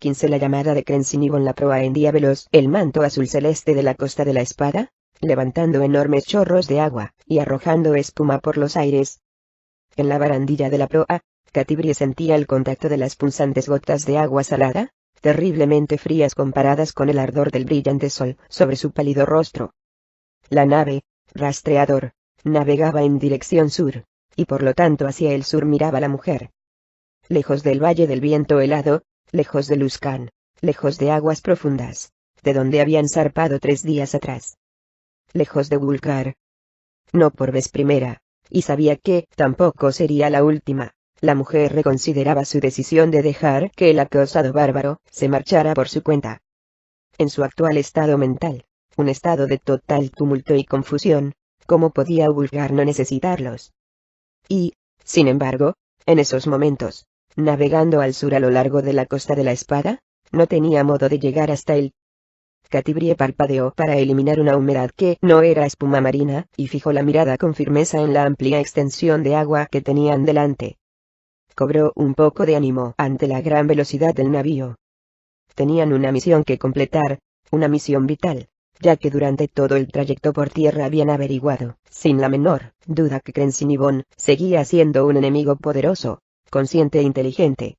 15 La llamada de Crensinibon. La proa hendía veloz el manto azul celeste de la costa de la espada, levantando enormes chorros de agua, y arrojando espuma por los aires. En la barandilla de la proa, Catibrie sentía el contacto de las punzantes gotas de agua salada, terriblemente frías comparadas con el ardor del brillante sol sobre su pálido rostro. La nave, rastreador, navegaba en dirección sur, y por lo tanto hacia el sur miraba la mujer. Lejos del valle del viento helado, lejos de Luskan, lejos de aguas profundas, de donde habían zarpado 3 días atrás. Lejos de Wulgar. No por vez primera, y sabía que tampoco sería la última, la mujer reconsideraba su decisión de dejar que el acosado bárbaro se marchara por su cuenta. En su actual estado mental, un estado de total tumulto y confusión, ¿cómo podía Wulgar no necesitarlos? Y, sin embargo, en esos momentos, navegando al sur a lo largo de la costa de la espada, no tenía modo de llegar hasta él. Catibrie parpadeó para eliminar una humedad que no era espuma marina, y fijó la mirada con firmeza en la amplia extensión de agua que tenían delante. Cobró un poco de ánimo ante la gran velocidad del navío. Tenían una misión que completar, una misión vital, ya que durante todo el trayecto por tierra habían averiguado, sin la menor duda, que Crensinibon seguía siendo un enemigo poderoso, consciente e inteligente,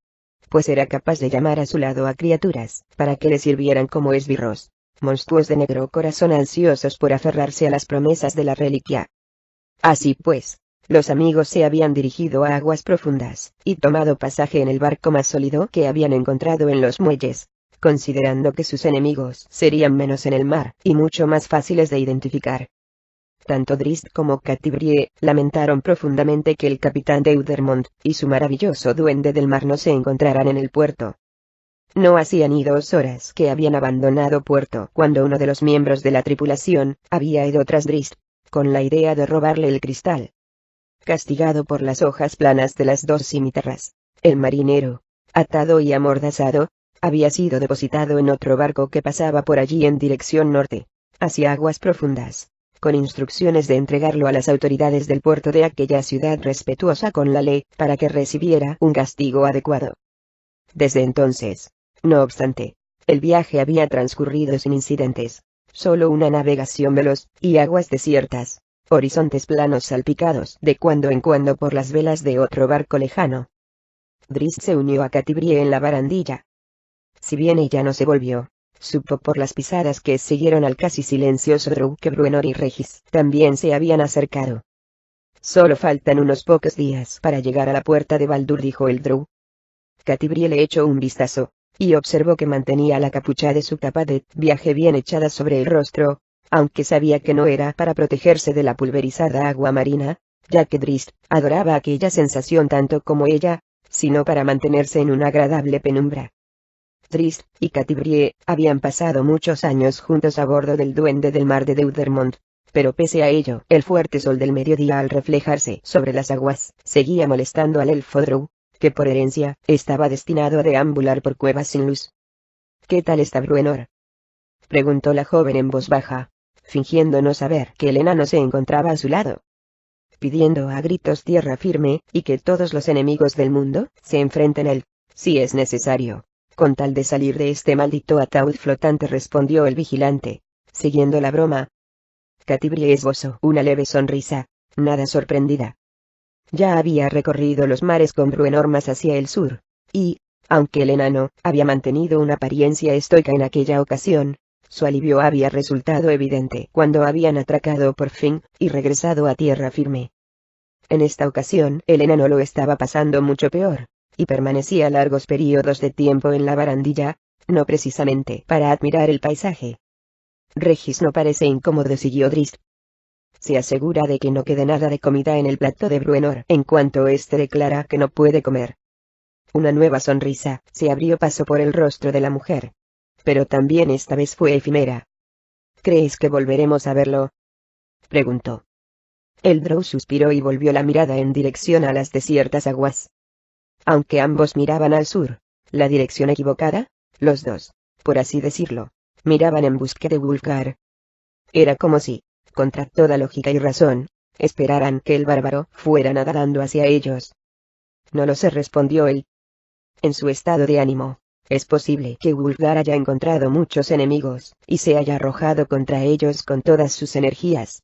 pues era capaz de llamar a su lado a criaturas, para que le sirvieran como esbirros, monstruos de negro corazón ansiosos por aferrarse a las promesas de la reliquia. Así pues, los amigos se habían dirigido a aguas profundas, y tomado pasaje en el barco más sólido que habían encontrado en los muelles, considerando que sus enemigos serían menos en el mar, y mucho más fáciles de identificar. Tanto Drizzt como Catibrie lamentaron profundamente que el capitán Deudermont y su maravilloso duende del mar no se encontraran en el puerto. No hacía ni 2 horas que habían abandonado puerto cuando uno de los miembros de la tripulación había ido tras Drizzt, con la idea de robarle el cristal. Castigado por las hojas planas de las 2 cimitarras, el marinero, atado y amordazado, había sido depositado en otro barco que pasaba por allí en dirección norte, hacia aguas profundas, con instrucciones de entregarlo a las autoridades del puerto de aquella ciudad respetuosa con la ley, para que recibiera un castigo adecuado. Desde entonces, no obstante, el viaje había transcurrido sin incidentes, solo una navegación veloz, y aguas desiertas, horizontes planos salpicados de cuando en cuando por las velas de otro barco lejano. Drizzt se unió a Catibrie en la barandilla. Si bien ella no se volvió, supo por las pisadas que siguieron al casi silencioso Drow que Bruenor y Regis también se habían acercado. Solo faltan unos pocos días para llegar a la puerta de Baldur, dijo el Drow. Catibrie le echó un vistazo, y observó que mantenía la capucha de su capa de viaje bien echada sobre el rostro, aunque sabía que no era para protegerse de la pulverizada agua marina, ya que Drizzt adoraba aquella sensación tanto como ella, sino para mantenerse en una agradable penumbra. Drizzt y Catibrie habían pasado muchos años juntos a bordo del duende del mar de Deudermont, pero pese a ello, el fuerte sol del mediodía al reflejarse sobre las aguas, seguía molestando al elfo Drow, que por herencia, estaba destinado a deambular por cuevas sin luz. ¿Qué tal está Bruenor?, preguntó la joven en voz baja, fingiendo no saber que el enano se encontraba a su lado. Pidiendo a gritos tierra firme, y que todos los enemigos del mundo se enfrenten a él, si es necesario, con tal de salir de este maldito ataúd flotante, respondió el vigilante, siguiendo la broma. Catibrie esbozó una leve sonrisa, nada sorprendida. Ya había recorrido los mares con Bruenor más hacia el sur, y, aunque el enano había mantenido una apariencia estoica en aquella ocasión, su alivio había resultado evidente cuando habían atracado por fin, y regresado a tierra firme. En esta ocasión el enano lo estaba pasando mucho peor, y permanecía largos períodos de tiempo en la barandilla, no precisamente para admirar el paisaje. Regis no parece incómodo, siguió Drizzt. Se asegura de que no quede nada de comida en el plato de Bruenor en cuanto éste declara que no puede comer. Una nueva sonrisa se abrió paso por el rostro de la mujer. Pero también esta vez fue efímera. ¿Crees que volveremos a verlo?, preguntó. El Drow suspiró y volvió la mirada en dirección a las desiertas aguas. Aunque ambos miraban al sur, la dirección equivocada, los dos, por así decirlo, miraban en busca de Wulfgar. Era como si, contra toda lógica y razón, esperaran que el bárbaro fuera nadando hacia ellos. No lo sé, respondió él. En su estado de ánimo, Es posible que Wulfgar haya encontrado muchos enemigos, y se haya arrojado contra ellos con todas sus energías.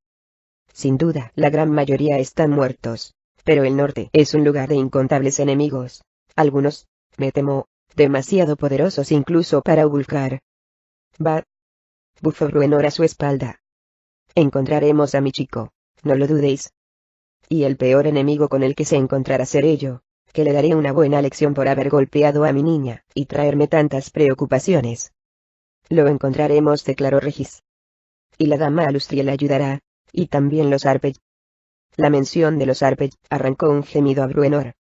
Sin duda, la gran mayoría están muertos. Pero el norte es un lugar de incontables enemigos. Algunos, me temo, demasiado poderosos incluso para Wulfgar. Va. Bufó Bruenor a su espalda. Encontraremos a mi chico, no lo dudéis. Y el peor enemigo con el que se encontrará seré yo, que le daré una buena lección por haber golpeado a mi niña, y traerme tantas preocupaciones. Lo encontraremos, declaró Regis. Y la dama Alustriel le ayudará, y también los Arpey. La mención de los Arpey arrancó un gemido a Bruenor.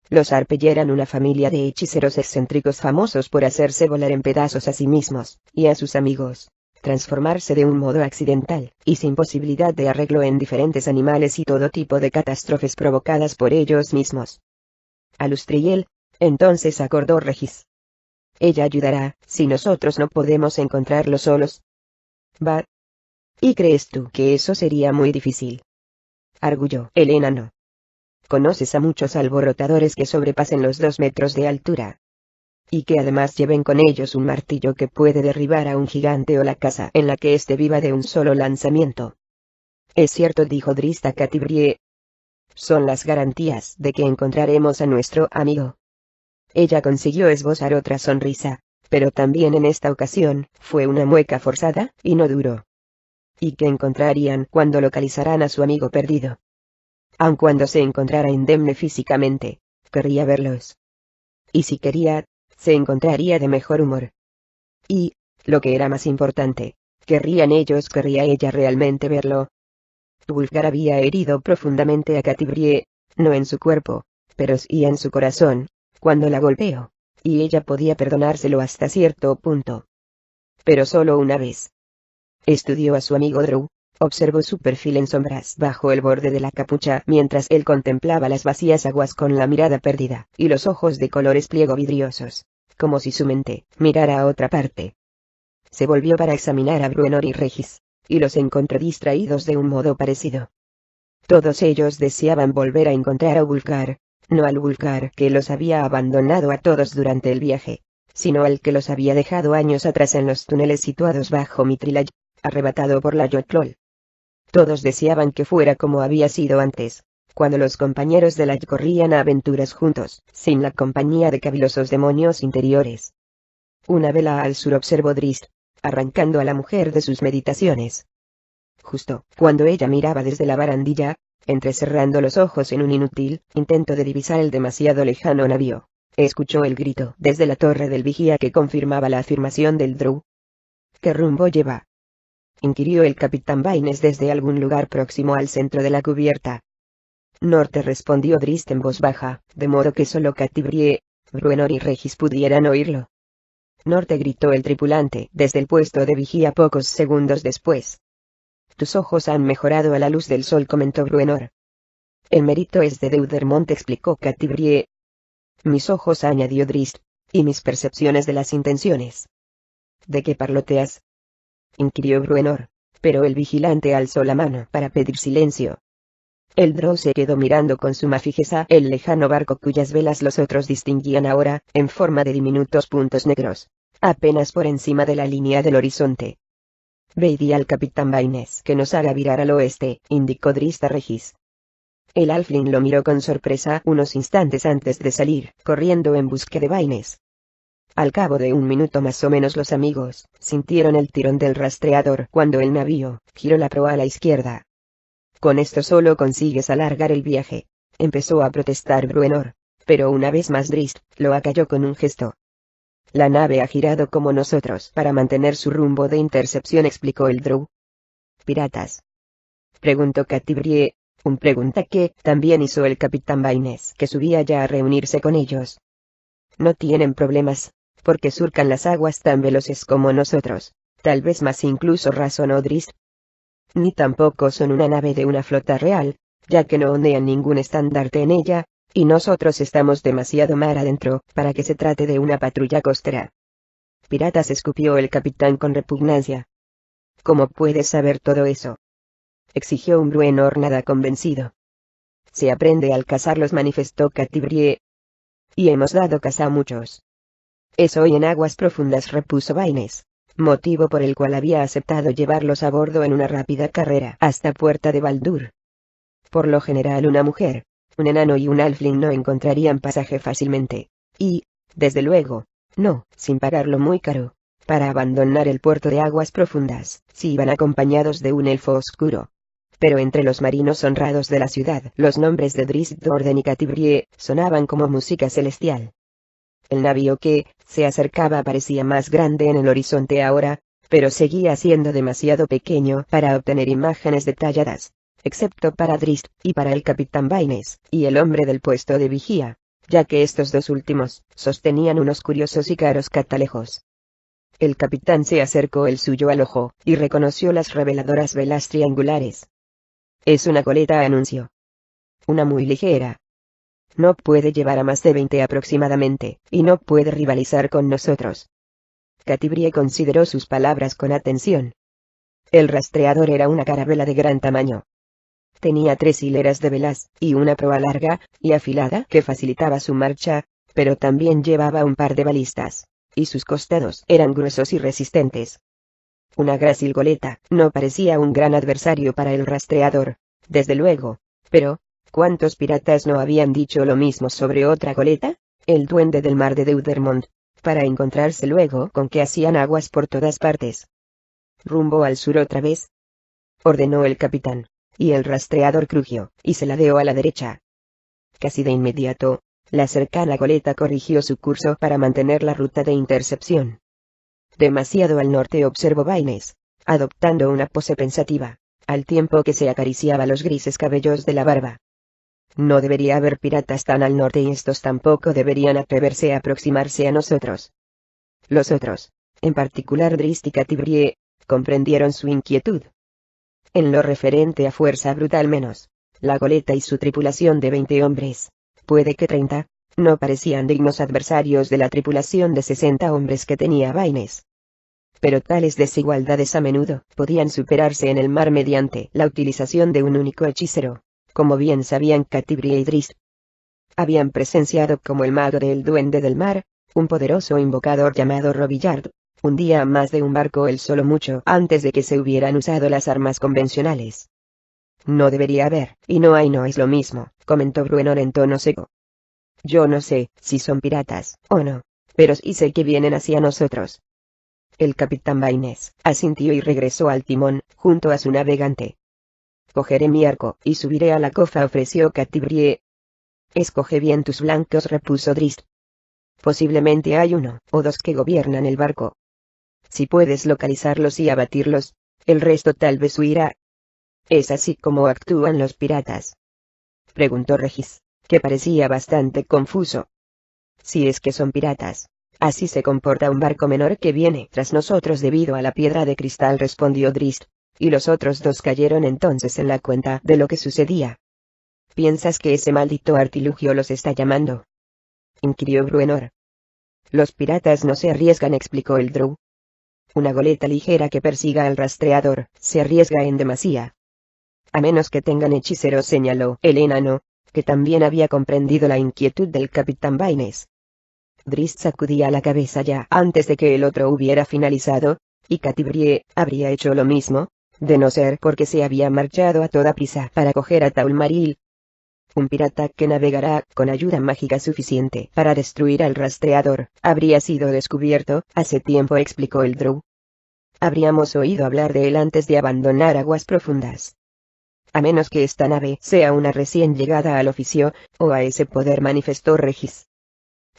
Los Arpey eran una familia de hechiceros excéntricos famosos por hacerse volar en pedazos a sí mismos, y a sus amigos, transformarse de un modo accidental, y sin posibilidad de arreglo en diferentes animales y todo tipo de catástrofes provocadas por ellos mismos. Alustriel, entonces acordó Regis. Ella ayudará, si nosotros no podemos encontrarlo solos. Va. ¿Y crees tú que eso sería muy difícil? Arguyó el enano. ¿Conoces a muchos alborotadores que sobrepasen los 2 metros de altura? Y que además lleven con ellos un martillo que puede derribar a un gigante o la casa en la que éste viva de un solo lanzamiento. Es cierto, dijo Drist a Catibrie. Son las garantías de que encontraremos a nuestro amigo. Ella consiguió esbozar otra sonrisa, pero también en esta ocasión, fue una mueca forzada, y no duró. ¿Y qué encontrarían cuando localizaran a su amigo perdido? Aun cuando se encontrara indemne físicamente, querría verlos. Y si quería, se encontraría de mejor humor. Y, lo que era más importante, querría ella realmente verlo. Wulfgar había herido profundamente a Catibrie, no en su cuerpo, pero sí en su corazón, cuando la golpeó, y ella podía perdonárselo hasta cierto punto. Pero solo una vez. Estudió a su amigo Drow. Observó su perfil en sombras bajo el borde de la capucha mientras él contemplaba las vacías aguas con la mirada perdida, y los ojos de colores pliego vidriosos, como si su mente mirara a otra parte. Se volvió para examinar a Bruenor y Regis, y los encontró distraídos de un modo parecido. Todos ellos deseaban volver a encontrar a Wulfgar, no al Wulfgar que los había abandonado a todos durante el viaje, sino al que los había dejado años atrás en los túneles situados bajo Mithril, arrebatado por la Yotlol. Todos deseaban que fuera como había sido antes, cuando los compañeros de la corrían a aventuras juntos, sin la compañía de cavilosos demonios interiores. Una vela al sur, observó Drist, arrancando a la mujer de sus meditaciones. Justo cuando ella miraba desde la barandilla, entrecerrando los ojos en un inútil intento de divisar el demasiado lejano navío, escuchó el grito desde la torre del vigía que confirmaba la afirmación del Drow. ¿Qué rumbo lleva?, inquirió el capitán Baines desde algún lugar próximo al centro de la cubierta. Norte, respondió Drist en voz baja, de modo que solo Catibrie, Bruenor y Regis pudieran oírlo. Norte, gritó el tripulante desde el puesto de vigía pocos segundos después. Tus ojos han mejorado a la luz del sol, comentó Bruenor. El mérito es de Deudermont, explicó Catibrie. Mis ojos, añadió Drist, y mis percepciones de las intenciones. ¿De qué parloteas?, inquirió Bruenor, pero el vigilante alzó la mano para pedir silencio. El Drow se quedó mirando con suma fijeza el lejano barco cuyas velas los otros distinguían ahora, en forma de diminutos puntos negros, apenas por encima de la línea del horizonte. Ve y di al capitán Baines que nos haga virar al oeste, indicó Drist a Regis. El halfling lo miró con sorpresa unos instantes antes de salir, corriendo en busca de Baines. Al cabo de un minuto más o menos los amigos sintieron el tirón del rastreador cuando el navío giró la proa a la izquierda. Con esto solo consigues alargar el viaje, empezó a protestar Bruenor, pero una vez más Drist lo acalló con un gesto. La nave ha girado como nosotros para mantener su rumbo de intercepción, explicó el Drow. ¿Piratas?, preguntó Catibrie, una pregunta que también hizo el capitán Baines, que subía ya a reunirse con ellos. No tienen problemas, porque surcan las aguas tan veloces como nosotros, tal vez más incluso, razonó Drist. Ni tampoco son una nave de una flota real, ya que no ondean ningún estandarte en ella, y nosotros estamos demasiado mar adentro para que se trate de una patrulla costera. Piratas, escupió el capitán con repugnancia. ¿Cómo puedes saber todo eso?, exigió un Bruenor nada convencido. Se aprende al cazarlos, manifestó Catibrie. Y hemos dado caza a muchos. Es hoy en aguas profundas, repuso Baines, motivo por el cual había aceptado llevarlos a bordo en una rápida carrera hasta Puerta de Baldur. Por lo general una mujer, un enano y un halfling no encontrarían pasaje fácilmente, y, desde luego, no, sin pagarlo muy caro, para abandonar el puerto de aguas profundas, si iban acompañados de un elfo oscuro. Pero entre los marinos honrados de la ciudad, los nombres de Drizzt Do'Urden y Catibrie sonaban como música celestial. El navío que se acercaba parecía más grande en el horizonte ahora, pero seguía siendo demasiado pequeño para obtener imágenes detalladas, excepto para Drizzt, y para el capitán Baines, y el hombre del puesto de vigía, ya que estos dos últimos sostenían unos curiosos y caros catalejos. El capitán se acercó el suyo al ojo, y reconoció las reveladoras velas triangulares. Es una goleta, anunció. Una muy ligera. No puede llevar a más de 20 aproximadamente, y no puede rivalizar con nosotros. Catibrie consideró sus palabras con atención. El rastreador era una carabela de gran tamaño. Tenía 3 hileras de velas, y una proa larga y afilada que facilitaba su marcha, pero también llevaba un par de balistas, y sus costados eran gruesos y resistentes. Una grácil goleta no parecía un gran adversario para el rastreador, desde luego, pero ¿cuántos piratas no habían dicho lo mismo sobre otra goleta, el duende del mar de Deudermont, para encontrarse luego con que hacían aguas por todas partes? Rumbo al sur otra vez, ordenó el capitán, y el rastreador crujió, y se ladeó a la derecha. Casi de inmediato, la cercana goleta corrigió su curso para mantener la ruta de intercepción. Demasiado al norte, observó Baines, adoptando una pose pensativa, al tiempo que se acariciaba los grises cabellos de la barba. No debería haber piratas tan al norte y estos tampoco deberían atreverse a aproximarse a nosotros. Los otros, en particular Drizzt y Catibrie, comprendieron su inquietud. En lo referente a fuerza brutal menos, la goleta y su tripulación de 20 hombres, puede que 30, no parecían dignos adversarios de la tripulación de 60 hombres que tenía Baines. Pero tales desigualdades a menudo podían superarse en el mar mediante la utilización de un único hechicero, como bien sabían Catibrie y Drizzt. Habían presenciado como el mago del duende del mar, un poderoso invocador llamado Robillard, hundía a más de un barco él solo mucho antes de que se hubieran usado las armas convencionales. No debería haber, y no hay, no es lo mismo, comentó Bruenor en tono seco. Yo no sé si son piratas o no, pero sí sé que vienen hacia nosotros. El capitán Baines asintió y regresó al timón, junto a su navegante. Cogeré mi arco y subiré a la cofa, ofreció Catibrie. Escoge bien tus blancos, repuso Drizzt. Posiblemente hay uno o dos que gobiernan el barco. Si puedes localizarlos y abatirlos, el resto tal vez huirá. ¿Es así como actúan los piratas?, preguntó Regis, que parecía bastante confuso. Si es que son piratas, así se comporta un barco menor que viene tras nosotros debido a la piedra de cristal, respondió Drizzt, y los otros dos cayeron entonces en la cuenta de lo que sucedía. ¿Piensas que ese maldito artilugio los está llamando?, inquirió Bruenor. Los piratas no se arriesgan, explicó el Drow. Una goleta ligera que persiga al rastreador se arriesga en demasía. A menos que tengan hechiceros, señaló el enano, que también había comprendido la inquietud del capitán Baines. Drizzt sacudía la cabeza ya antes de que el otro hubiera finalizado, y Catibrie habría hecho lo mismo, de no ser porque se había marchado a toda prisa para coger a Taulmaril. Un pirata que navegará con ayuda mágica suficiente para destruir al rastreador habría sido descubierto hace tiempo, explicó el Drow. Habríamos oído hablar de él antes de abandonar aguas profundas. A menos que esta nave sea una recién llegada al oficio, o a ese poder, manifestó Regis.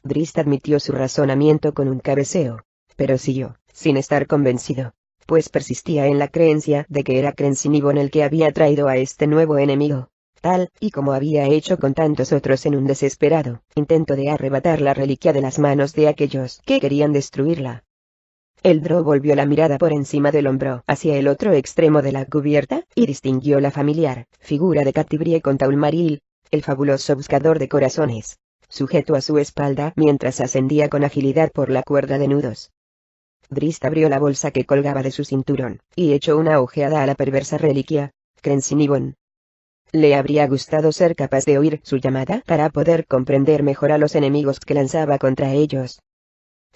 Drizzt admitió su razonamiento con un cabeceo, pero siguió, sin estar convencido, pues persistía en la creencia de que era Crensinibon el que había traído a este nuevo enemigo, tal y como había hecho con tantos otros en un desesperado intento de arrebatar la reliquia de las manos de aquellos que querían destruirla. El Drow volvió la mirada por encima del hombro hacia el otro extremo de la cubierta, y distinguió la familiar figura de Catibrie con Taulmaril, el fabuloso buscador de corazones, sujeto a su espalda mientras ascendía con agilidad por la cuerda de nudos. Drizzt abrió la bolsa que colgaba de su cinturón, y echó una ojeada a la perversa reliquia, Crensinibon. Le habría gustado ser capaz de oír su llamada para poder comprender mejor a los enemigos que lanzaba contra ellos.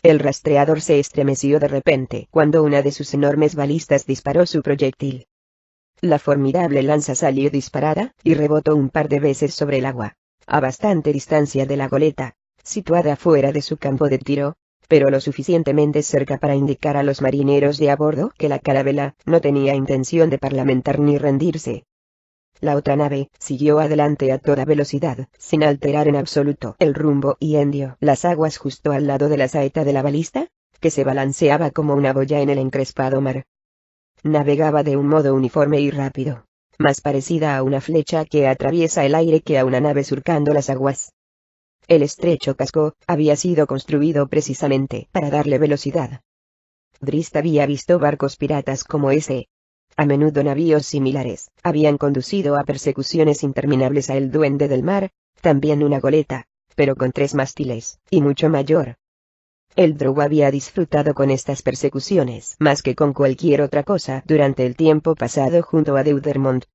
El rastreador se estremeció de repente cuando una de sus enormes balistas disparó su proyectil. La formidable lanza salió disparada, y rebotó un par de veces sobre el agua, a bastante distancia de la goleta, situada fuera de su campo de tiro, pero lo suficientemente cerca para indicar a los marineros de a bordo que la carabela no tenía intención de parlamentar ni rendirse. La otra nave siguió adelante a toda velocidad, sin alterar en absoluto el rumbo y hendió las aguas justo al lado de la saeta de la balista, que se balanceaba como una boya en el encrespado mar. Navegaba de un modo uniforme y rápido, más parecida a una flecha que atraviesa el aire que a una nave surcando las aguas. El estrecho casco había sido construido precisamente para darle velocidad. Drizzt había visto barcos piratas como ese. A menudo navíos similares habían conducido a persecuciones interminables a el Duende del Mar, también una goleta, pero con 3 mástiles, y mucho mayor. El Drow había disfrutado con estas persecuciones más que con cualquier otra cosa durante el tiempo pasado junto a Deudermont.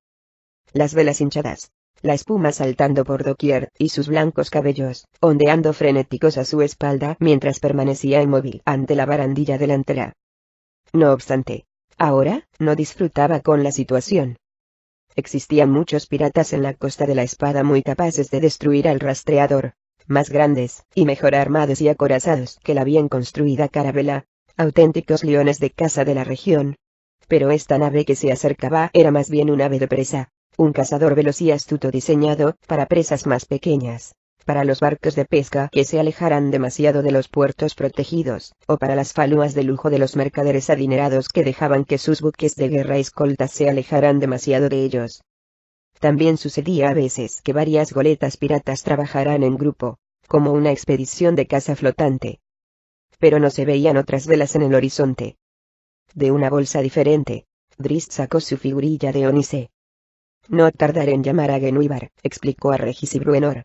Las velas hinchadas, la espuma saltando por doquier, y sus blancos cabellos, ondeando frenéticos a su espalda mientras permanecía inmóvil ante la barandilla delantera. No obstante, ahora, no disfrutaba con la situación. Existían muchos piratas en la Costa de la Espada muy capaces de destruir al rastreador, más grandes, y mejor armados y acorazados que la bien construida carabela, auténticos leones de caza de la región. Pero esta nave que se acercaba era más bien un ave de presa, un cazador veloz y astuto diseñado para presas más pequeñas, para los barcos de pesca que se alejaran demasiado de los puertos protegidos, o para las faluas de lujo de los mercaderes adinerados que dejaban que sus buques de guerra escoltas se alejaran demasiado de ellos. También sucedía a veces que varias goletas piratas trabajaran en grupo, como una expedición de caza flotante. Pero no se veían otras velas en el horizonte. De una bolsa diferente, Drizzt sacó su figurilla de ónice. No tardaré en llamar a Genuibar, explicó a Regis y Bruenor.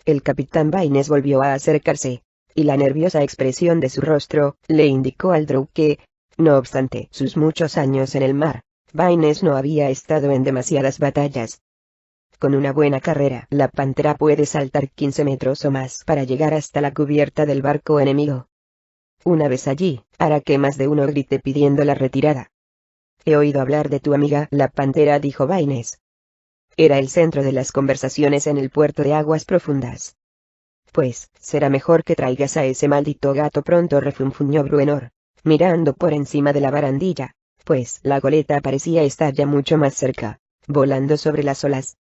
El capitán Baines volvió a acercarse, y la nerviosa expresión de su rostro le indicó al Drow que, no obstante sus muchos años en el mar, Baines no había estado en demasiadas batallas. Con una buena carrera, la pantera puede saltar 15 metros o más para llegar hasta la cubierta del barco enemigo. Una vez allí, hará que más de uno grite pidiendo la retirada. He oído hablar de tu amiga la pantera, dijo Baines. Era el centro de las conversaciones en el puerto de aguas profundas. Pues, será mejor que traigas a ese maldito gato pronto, refunfuñó Bruenor, mirando por encima de la barandilla, pues la goleta parecía estar ya mucho más cerca, volando sobre las olas.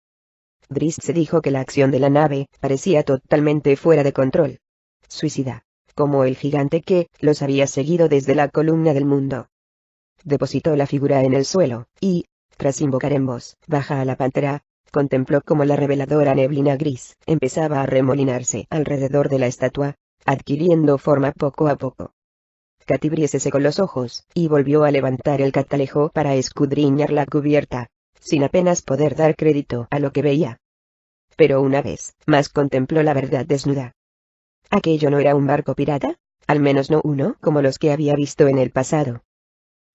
Drizzt se dijo que la acción de la nave parecía totalmente fuera de control. Suicida, como el gigante que los había seguido desde la columna del mundo. Depositó la figura en el suelo, y, tras invocar en voz baja a la pantera, contempló cómo la reveladora neblina gris empezaba a remolinarse alrededor de la estatua, adquiriendo forma poco a poco. Catibrie se secó los ojos, y volvió a levantar el catalejo para escudriñar la cubierta, sin apenas poder dar crédito a lo que veía. Pero una vez más contempló la verdad desnuda. ¿Aquello no era un barco pirata? Al menos no uno como los que había visto en el pasado.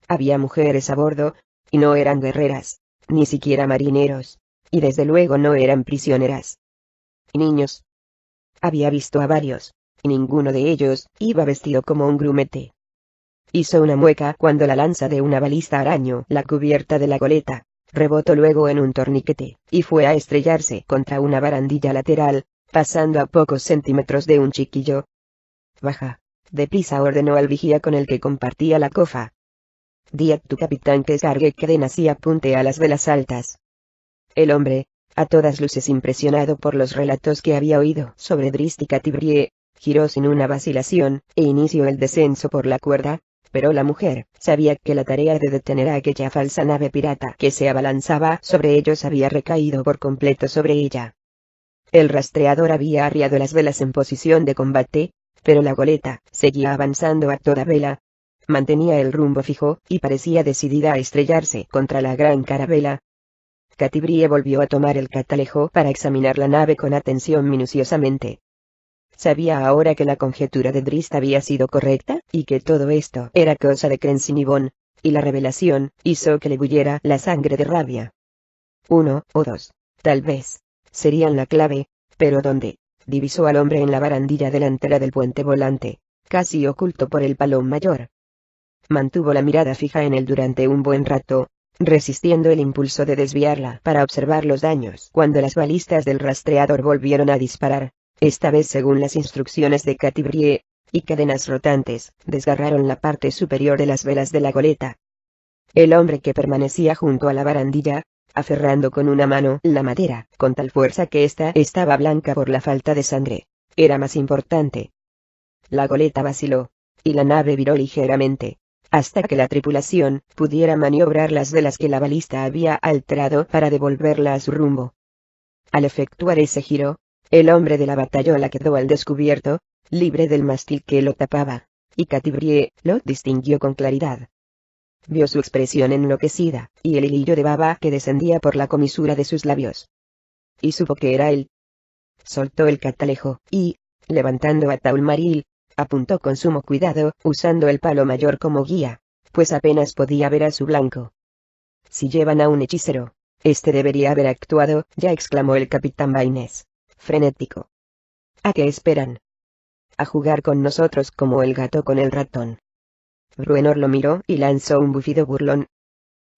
Había mujeres a bordo, y no eran guerreras, ni siquiera marineros, y desde luego no eran prisioneras. ¿Y niños? Había visto a varios, y ninguno de ellos iba vestido como un grumete. Hizo una mueca cuando la lanza de una balista arañó la cubierta de la goleta, rebotó luego en un torniquete, y fue a estrellarse contra una barandilla lateral, pasando a pocos centímetros de un chiquillo. Baja, deprisa, ordenó al vigía con el que compartía la cofa. Di a tu capitán que cargue cadenas y apunte a las velas altas. El hombre, a todas luces impresionado por los relatos que había oído sobre Drizzt y Catibrie, giró sin una vacilación, e inició el descenso por la cuerda, pero la mujer sabía que la tarea de detener a aquella falsa nave pirata que se abalanzaba sobre ellos había recaído por completo sobre ella. El rastreador había arriado las velas en posición de combate, pero la goleta seguía avanzando a toda vela. Mantenía el rumbo fijo, y parecía decidida a estrellarse contra la gran carabela. Catibrie volvió a tomar el catalejo para examinar la nave con atención minuciosamente. Sabía ahora que la conjetura de Drizzt había sido correcta, y que todo esto era cosa de Crensinibón, y la revelación hizo que le bulliera la sangre de rabia. 1 o 2, tal vez, serían la clave, pero ¿dónde? Divisó al hombre en la barandilla delantera del puente volante, casi oculto por el palo mayor. Mantuvo la mirada fija en él durante un buen rato, resistiendo el impulso de desviarla para observar los daños. Cuando las balistas del rastreador volvieron a disparar, esta vez según las instrucciones de Catibrie, y cadenas rotantes, desgarraron la parte superior de las velas de la goleta. El hombre que permanecía junto a la barandilla, aferrando con una mano la madera, con tal fuerza que ésta estaba blanca por la falta de sangre, era más importante. La goleta vaciló, y la nave viró ligeramente, hasta que la tripulación pudiera maniobrar las velas que la balista había alterado para devolverla a su rumbo. Al efectuar ese giro, el hombre de la batayola quedó al descubierto, libre del mástil que lo tapaba, y Catibrie lo distinguió con claridad. Vio su expresión enloquecida, y el hilillo de baba que descendía por la comisura de sus labios. Y supo que era él. Soltó el catalejo, y, levantando a Taulmaril, apuntó con sumo cuidado, usando el palo mayor como guía, pues apenas podía ver a su blanco. Si llevan a un hechicero, este debería haber actuado, ya exclamó el capitán Baines, frenético. ¿A qué esperan? A jugar con nosotros como el gato con el ratón. Bruenor lo miró y lanzó un bufido burlón.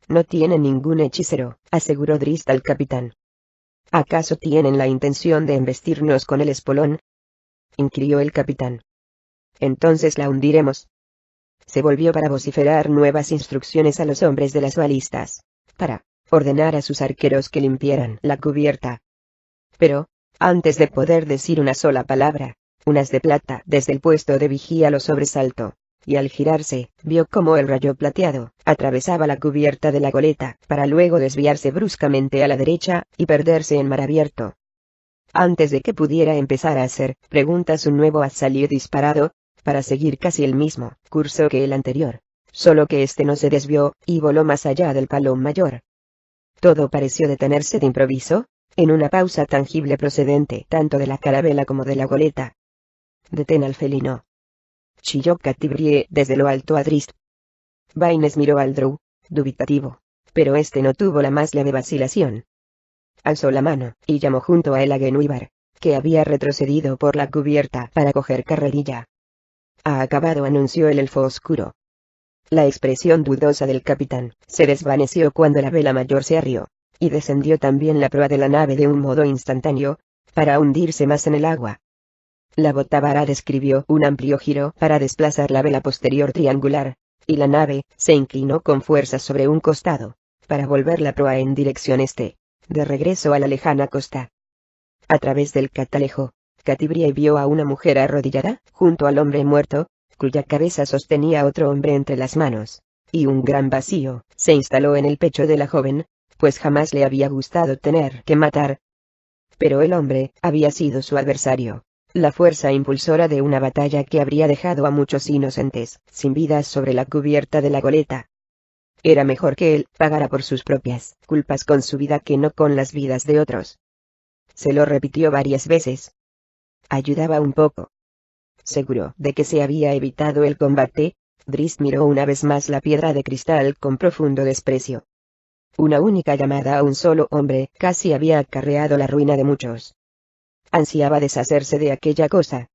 No tienen ningún hechicero, aseguró Drist al capitán. ¿Acaso tienen la intención de embestirnos con el espolón? Inquirió el capitán. Entonces la hundiremos. Se volvió para vociferar nuevas instrucciones a los hombres de las balistas, para ordenar a sus arqueros que limpiaran la cubierta. Pero, antes de poder decir una sola palabra, un haz de plata desde el puesto de vigía lo sobresaltó, y al girarse, vio cómo el rayo plateado atravesaba la cubierta de la goleta, para luego desviarse bruscamente a la derecha, y perderse en mar abierto. Antes de que pudiera empezar a hacer preguntas, un nuevo haz salió disparado, para seguir casi el mismo curso que el anterior, solo que este no se desvió, y voló más allá del palo mayor. Todo pareció detenerse de improviso, en una pausa tangible procedente tanto de la carabela como de la goleta. «Detén al felino», chilló Catibrie desde lo alto a Drist. Baines miró al Drow, dubitativo, pero este no tuvo la más leve vacilación. Alzó la mano, y llamó junto a él a Genuibar, que había retrocedido por la cubierta para coger carrerilla. «Ha acabado», anunció el elfo oscuro. La expresión dudosa del capitán se desvaneció cuando la vela mayor se arrió, y descendió también la proa de la nave de un modo instantáneo, para hundirse más en el agua. La botavara describió un amplio giro para desplazar la vela posterior triangular, y la nave se inclinó con fuerza sobre un costado, para volver la proa en dirección este, de regreso a la lejana costa. A través del catalejo, Catibrie vio a una mujer arrodillada junto al hombre muerto, cuya cabeza sostenía otro hombre entre las manos, y un gran vacío se instaló en el pecho de la joven, pues jamás le había gustado tener que matar. Pero el hombre había sido su adversario, la fuerza impulsora de una batalla que habría dejado a muchos inocentes sin vidas sobre la cubierta de la goleta. Era mejor que él pagara por sus propias culpas con su vida que no con las vidas de otros. Se lo repitió varias veces. Ayudaba un poco. Seguro de que se había evitado el combate, Drist miró una vez más la piedra de cristal con profundo desprecio. Una única llamada a un solo hombre casi había acarreado la ruina de muchos. Ansiaba deshacerse de aquella cosa,